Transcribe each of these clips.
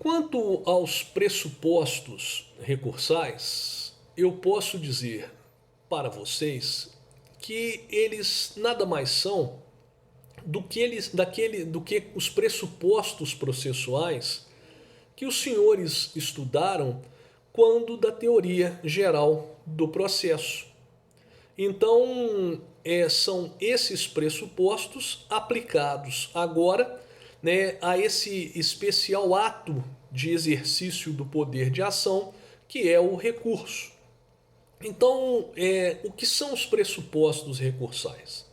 Quanto aos pressupostos recursais, eu posso dizer para vocês que eles nada mais são do que os pressupostos processuais que os senhores estudaram quando da teoria geral do processo. Então, são esses pressupostos aplicados agora, né, a esse especial ato de exercício do poder de ação, que é o recurso. Então, o que são os pressupostos recursais?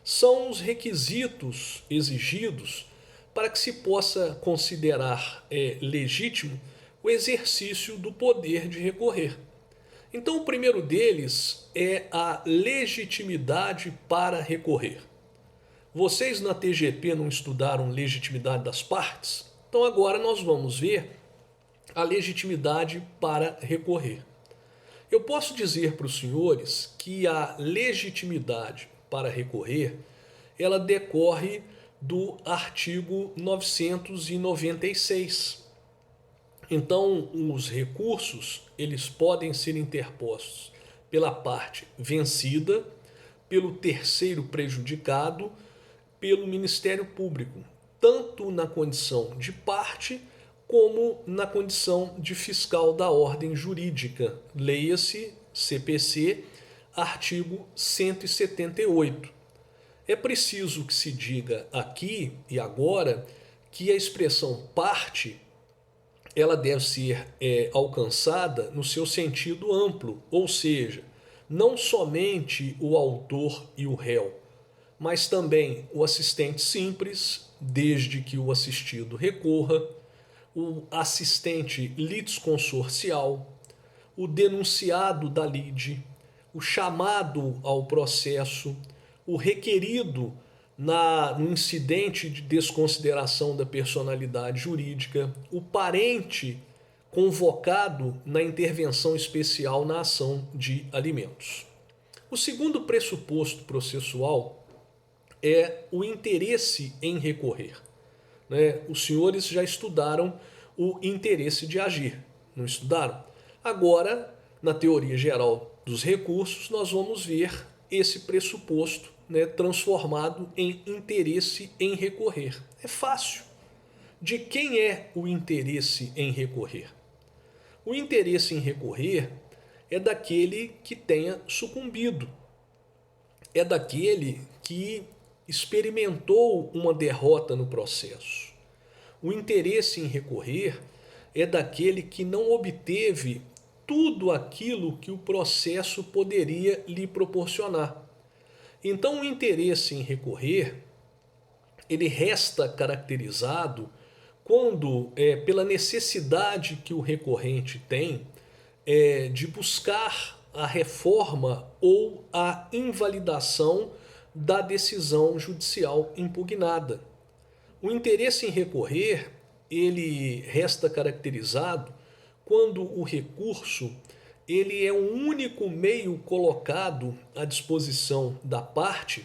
São os requisitos exigidos para que se possa considerar legítimo o exercício do poder de recorrer. Então, o primeiro deles é a legitimidade para recorrer. Vocês na TGP não estudaram legitimidade das partes? Então, agora nós vamos ver a legitimidade para recorrer. Eu posso dizer para os senhores que a legitimidade para recorrer, ela decorre do artigo 996. Então, os recursos, eles podem ser interpostos pela parte vencida, pelo terceiro prejudicado, pelo Ministério Público, tanto na condição de parte como na condição de fiscal da ordem jurídica. Leia-se CPC, artigo 178. É preciso que se diga aqui e agora que a expressão parte ela deve ser alcançada no seu sentido amplo, ou seja, não somente o autor e o réu, mas também o assistente simples, desde que o assistido recorra, o assistente litisconsorcial, o denunciado da lide, o chamado ao processo, o requerido no incidente de desconsideração da personalidade jurídica, o parente convocado na intervenção especial na ação de alimentos. O segundo pressuposto processual é o interesse em recorrer. Os senhores já estudaram o interesse de agir, não estudaram? Agora, na teoria geral dos recursos, nós vamos ver esse pressuposto transformado em interesse em recorrer. É fácil. De quem é o interesse em recorrer? O interesse em recorrer é daquele que tenha sucumbido, é daquele que experimentou uma derrota no processo. O interesse em recorrer é daquele que não obteve tudo aquilo que o processo poderia lhe proporcionar. Então, o interesse em recorrer, ele resta caracterizado quando, pela necessidade que o recorrente tem de buscar a reforma ou a invalidação da decisão judicial impugnada. O interesse em recorrer, ele resta caracterizado quando o recurso ele é um único meio colocado à disposição da parte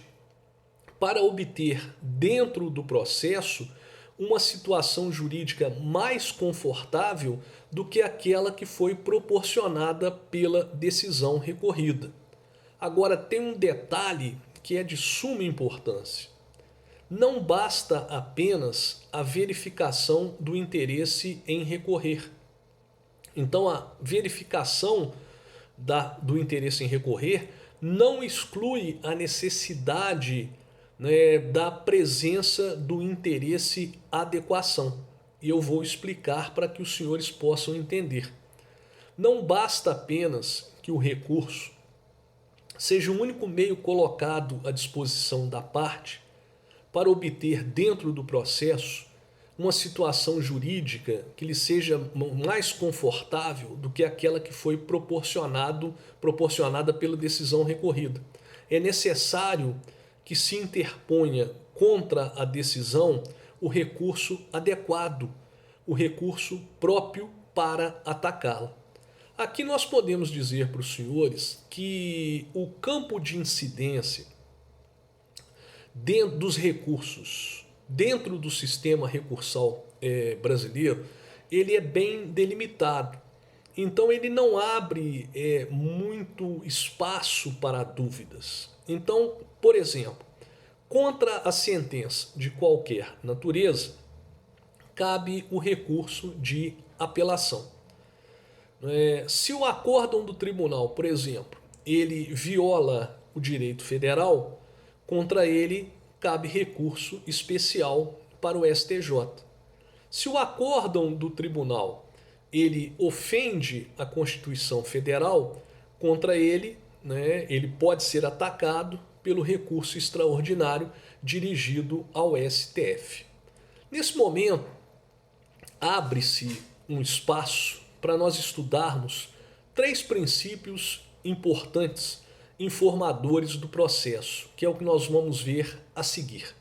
para obter dentro do processo uma situação jurídica mais confortável do que aquela que foi proporcionada pela decisão recorrida. Agora, tem um detalhe que é de suma importância. Não basta apenas a verificação do interesse em recorrer. Então, a verificação do interesse em recorrer não exclui a necessidade da presença do interesse adequação. E eu vou explicar para que os senhores possam entender. Não basta apenas que o recurso seja o único meio colocado à disposição da parte para obter dentro do processo uma situação jurídica que lhe seja mais confortável do que aquela que foi proporcionada pela decisão recorrida. É necessário que se interponha contra a decisão o recurso adequado, o recurso próprio para atacá-la. Aqui nós podemos dizer para os senhores que o campo de incidência dentro dos recursos, dentro do sistema recursal brasileiro, ele é bem delimitado. Então ele não abre muito espaço para dúvidas. Então, por exemplo, contra a sentença de qualquer natureza, cabe o recurso de apelação. Se o acórdão do tribunal, por exemplo, ele viola o direito federal, contra ele cabe recurso especial para o STJ. Se o acórdão do tribunal ele ofende a Constituição Federal, contra ele, ele pode ser atacado pelo recurso extraordinário dirigido ao STF. Nesse momento, abre-se um espaço para nós estudarmos 3 princípios importantes informadores do processo, que é o que nós vamos ver a seguir.